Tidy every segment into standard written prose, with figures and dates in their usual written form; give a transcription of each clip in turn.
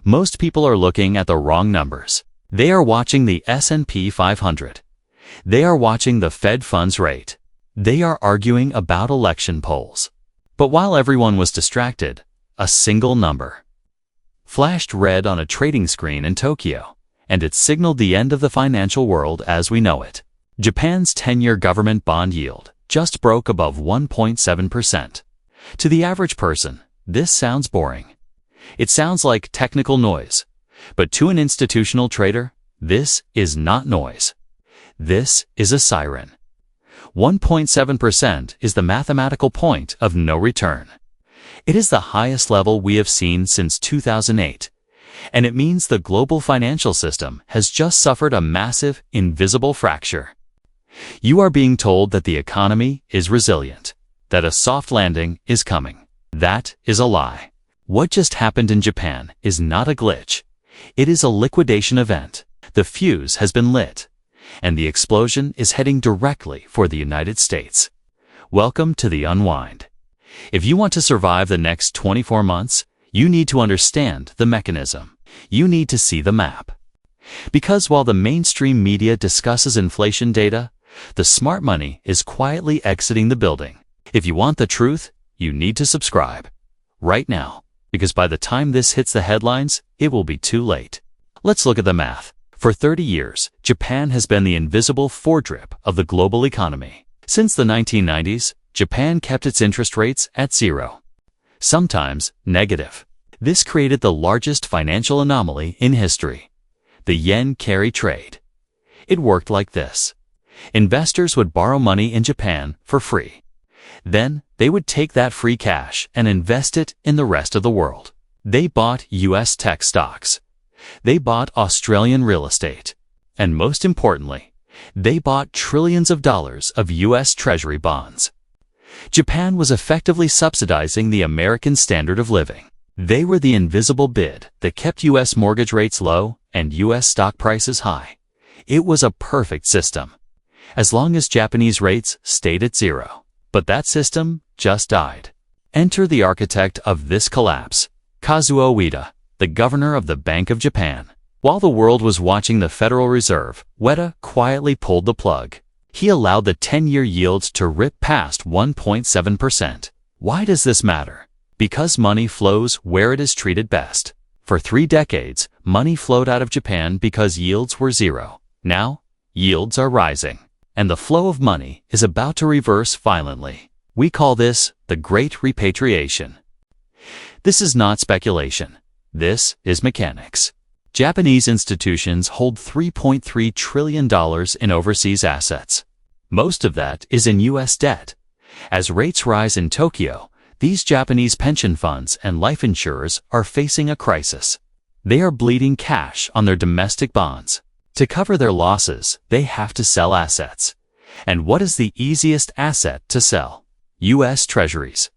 Most people are looking at the wrong numbers. They are watching the S&P 500. They are watching the Fed funds rate. They are arguing about election polls. But while everyone was distracted, a single number flashed red on a trading screen in Tokyo, and it signaled the end of the financial world as we know it. Japan's 10-year government bond yield just broke above 1.7%. To the average person, this sounds boring. It sounds like technical noise. But to an institutional trader, this is not noise. This is a siren. 1.7% is the mathematical point of no return. It is the highest level we have seen since 2008, and it means the global financial system has just suffered a massive, invisible fracture. You are being told that the economy is resilient, that a soft landing is coming. That is a lie. What just happened in Japan is not a glitch. It is a liquidation event. The fuse has been lit, and the explosion is heading directly for the United States. Welcome to the Unwind. If you want to survive the next 24 months, you need to understand the mechanism. You need to see the map. Because while the mainstream media discusses inflation data, the smart money is quietly exiting the building. If you want the truth, you need to subscribe right now, because by the time this hits the headlines, it will be too late. Let's look at the math. For 30 years, Japan has been the invisible foredrip of the global economy. Since the 1990s, Japan kept its interest rates at zero, sometimes negative. This created the largest financial anomaly in history, the yen carry trade. It worked like this. Investors would borrow money in Japan for free. Then, they would take that free cash and invest it in the rest of the world. They bought US tech stocks. They bought Australian real estate. And most importantly, they bought trillions of dollars of US Treasury bonds. Japan was effectively subsidizing the American standard of living. They were the invisible bid that kept US mortgage rates low and US stock prices high. It was a perfect system, as long as Japanese rates stayed at zero. But that system just died. Enter the architect of this collapse, Kazuo Ueda, the governor of the Bank of Japan. While the world was watching the Federal Reserve, Ueda quietly pulled the plug. He allowed the 10-year yields to rip past 1.7%. Why does this matter? Because money flows where it is treated best. For 3 decades, money flowed out of Japan because yields were zero. Now, yields are rising, and the flow of money is about to reverse violently. We call this the Great Repatriation. This is not speculation. This is mechanics. Japanese institutions hold $3.3 trillion in overseas assets. Most of that is in U.S. debt. As rates rise in Tokyo, these Japanese pension funds and life insurers are facing a crisis. They are bleeding cash on their domestic bonds. To cover their losses, they have to sell assets. And what is the easiest asset to sell? U.S. Treasuries.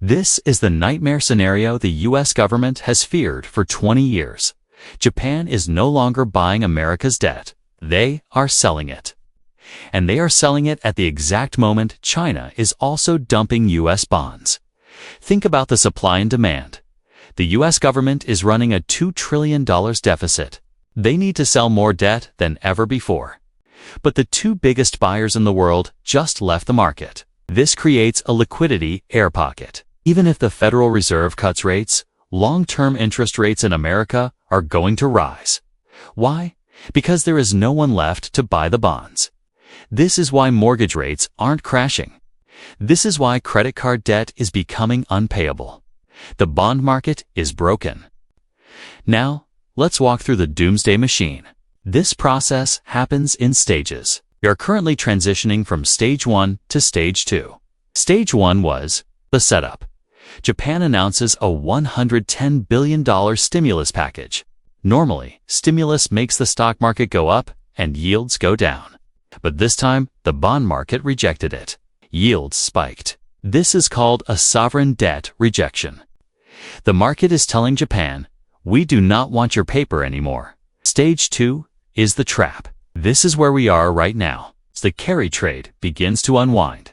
This is the nightmare scenario the U.S. government has feared for 20 years. Japan is no longer buying America's debt. They are selling it. And they are selling it at the exact moment China is also dumping U.S. bonds. Think about the supply and demand. The U.S. government is running a $2 trillion deficit. They need to sell more debt than ever before. But the 2 biggest buyers in the world just left the market. This creates a liquidity air pocket. Even if the Federal Reserve cuts rates, long-term interest rates in America are going to rise. Why? Because there is no one left to buy the bonds. This is why mortgage rates aren't crashing. This is why credit card debt is becoming unpayable. The bond market is broken. Now, let's walk through the Doomsday Machine. This process happens in stages. We are currently transitioning from Stage 1 to Stage 2. Stage 1 was the setup. Japan announces a $110 billion stimulus package. Normally, stimulus makes the stock market go up and yields go down. But this time, the bond market rejected it. Yields spiked. This is called a sovereign debt rejection. The market is telling Japan, we do not want your paper anymore. Stage 2 is the trap. This is where we are right now. The carry trade begins to unwind.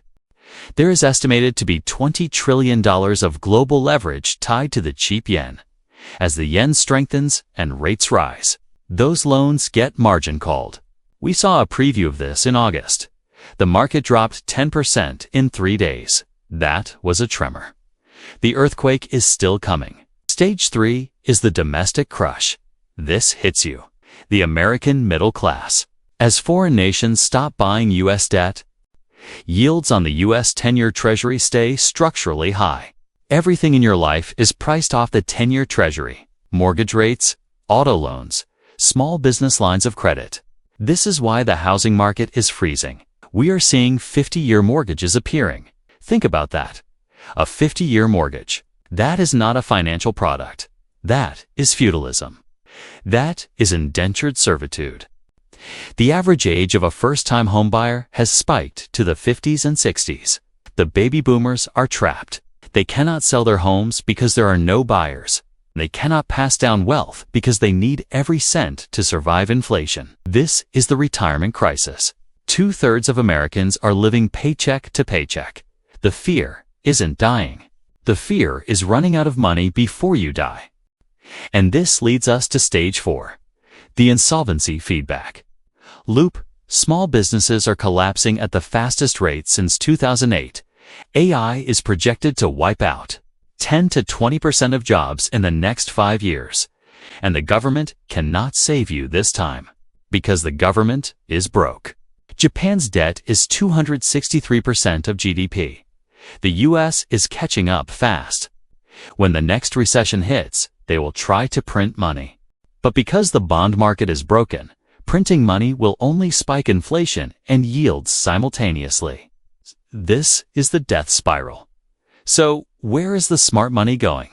There is estimated to be $20 trillion of global leverage tied to the cheap yen. As the yen strengthens and rates rise, those loans get margin called. We saw a preview of this in August. The market dropped 10% in 3 days. That was a tremor. The earthquake is still coming. Stage 3 is the domestic crush. This hits you, the American middle class. As foreign nations stop buying U.S. debt, yields on the U.S. 10-year Treasury stay structurally high. Everything in your life is priced off the 10-year Treasury. Mortgage rates, auto loans, small business lines of credit. This is why the housing market is freezing. We are seeing 50-year mortgages appearing. Think about that. A 50-year mortgage. That is not a financial product. That is feudalism. That is indentured servitude. The average age of a first-time homebuyer has spiked to the 50s and 60s. The baby boomers are trapped. They cannot sell their homes because there are no buyers. They cannot pass down wealth because they need every cent to survive inflation. This is the retirement crisis. 2/3 of Americans are living paycheck to paycheck. The fear isn't dying. The fear is running out of money before you die. And this leads us to stage 4, the insolvency feedback loop. Small businesses are collapsing at the fastest rate since 2008. AI is projected to wipe out 10 to 20% of jobs in the next 5 years. And the government cannot save you this time, because the government is broke. Japan's debt is 263% of GDP. The US is catching up fast. When the next recession hits, they will try to print money. But because the bond market is broken, printing money will only spike inflation and yields simultaneously. This is the death spiral. So, where is the smart money going?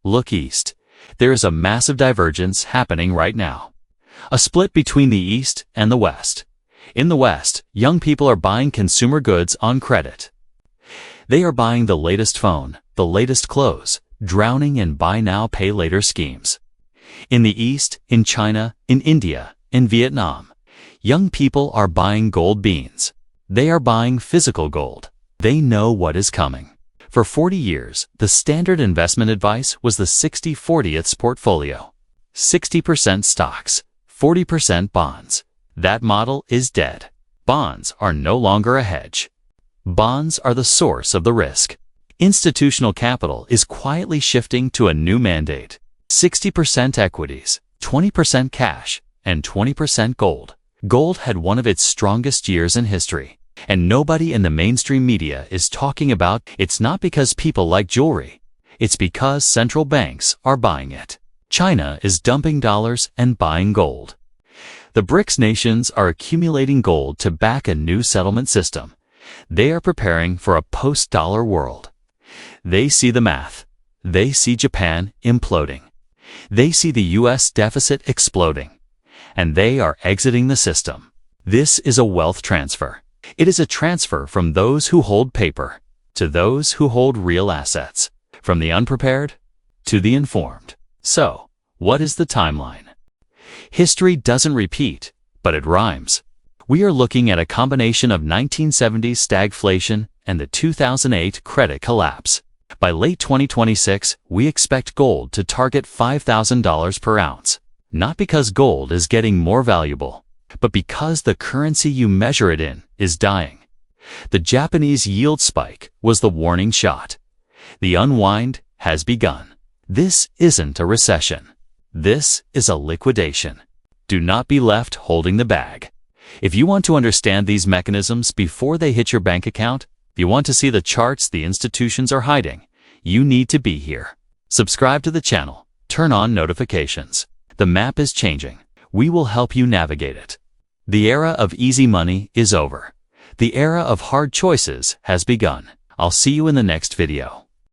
Look east. There is a massive divergence happening right now. A split between the East and the West. In the West, young people are buying consumer goods on credit. They are buying the latest phone, the latest clothes, drowning in buy now, pay later schemes. In the East, in China, in India, in Vietnam, young people are buying gold beans. They are buying physical gold. They know what is coming. For 40 years, the standard investment advice was the 60-40th portfolio. 60% stocks, 40% bonds. That model is dead. Bonds are no longer a hedge. Bonds are the source of the risk. Institutional capital is quietly shifting to a new mandate. 60% equities, 20% cash, and 20% gold. Gold had one of its strongest years in history. And nobody in the mainstream media is talking about it's not because people like jewelry. It's because central banks are buying it. China is dumping dollars and buying gold. The BRICS nations are accumulating gold to back a new settlement system. They are preparing for a post-dollar world. They see the math. They see Japan imploding. They see the U.S. deficit exploding. And they are exiting the system. This is a wealth transfer. It is a transfer from those who hold paper to those who hold real assets, from the unprepared to the informed. So, what is the timeline? History doesn't repeat, but it rhymes. We are looking at a combination of 1970s stagflation and the 2008 credit collapse. By late 2026, we expect gold to target $5,000 per ounce. Not because gold is getting more valuable, but because the currency you measure it in is dying. The Japanese yield spike was the warning shot. The unwind has begun. This isn't a recession. This is a liquidation. Do not be left holding the bag. If you want to understand these mechanisms before they hit your bank account, if you want to see the charts the institutions are hiding, you need to be here. Subscribe to the channel. Turn on notifications. The map is changing. We will help you navigate it. The era of easy money is over. The era of hard choices has begun. I'll see you in the next video.